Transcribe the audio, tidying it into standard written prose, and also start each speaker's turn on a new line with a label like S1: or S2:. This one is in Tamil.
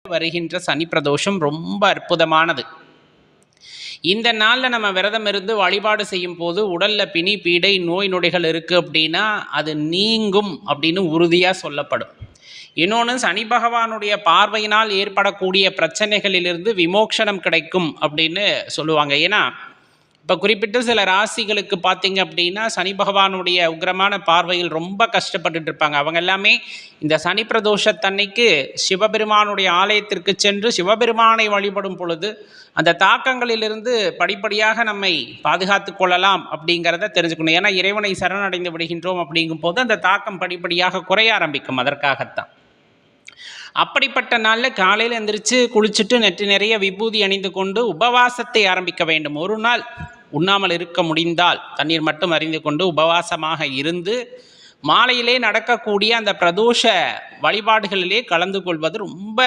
S1: வருகின்ற சனி பிரதோஷம் ரொம்ப அற்புதமானது. இந்த நாளில் நம்ம விரதம் இருந்து வழிபாடு செய்யும் போது உடலில் பிணி பீடை நோய் நொடிகள் இருக்குது அப்படின்னா அது நீங்கும் அப்படின்னு உறுதியாக சொல்லப்படும். இன்னொன்று, சனி பகவானுடைய பார்வையினால் ஏற்படக்கூடிய பிரச்சனைகளிலிருந்து விமோக்ஷனம் கிடைக்கும் அப்படின்னு சொல்லுவாங்க. ஏன்னா இப்போ குறிப்பிட்டு சில ராசிகளுக்கு பார்த்தீங்க அப்படின்னா சனி பகவானுடைய உக்ரமான பார்வையில் ரொம்ப கஷ்டப்பட்டுட்டு இருப்பாங்க. அவங்க எல்லாமே இந்த சனி பிரதோஷத்தன்னைக்கு சிவபெருமானுடைய ஆலயத்திற்கு சென்று சிவபெருமானை வழிபடும் பொழுது அந்த தாக்கங்களிலிருந்து படிப்படியாக நம்மை பாதுகாத்து கொள்ளலாம் அப்படிங்கிறத தெரிஞ்சுக்கணும். ஏன்னா இறைவனை சரணடைந்து விடுகின்றோம் அப்படிங்கும் போது அந்த தாக்கம் படிப்படியாக குறைய ஆரம்பிக்கும். அதற்காகத்தான் அப்படிப்பட்ட நாளில் காலையில் எந்திரிச்சு குளிச்சுட்டு நெற்றி நிறைய விபூதி அணிந்து கொண்டு உபவாசத்தை ஆரம்பிக்க வேண்டும். ஒரு நாள் உண்ணாமல் இருக்க முடிந்தால் தண்ணீர் மட்டும் அறிந்து கொண்டு உபவாசமாக இருந்து மாலையிலே நடக்கக்கூடிய அந்த பிரதோஷ வழிபாடுகளிலே கலந்து கொள்வது ரொம்ப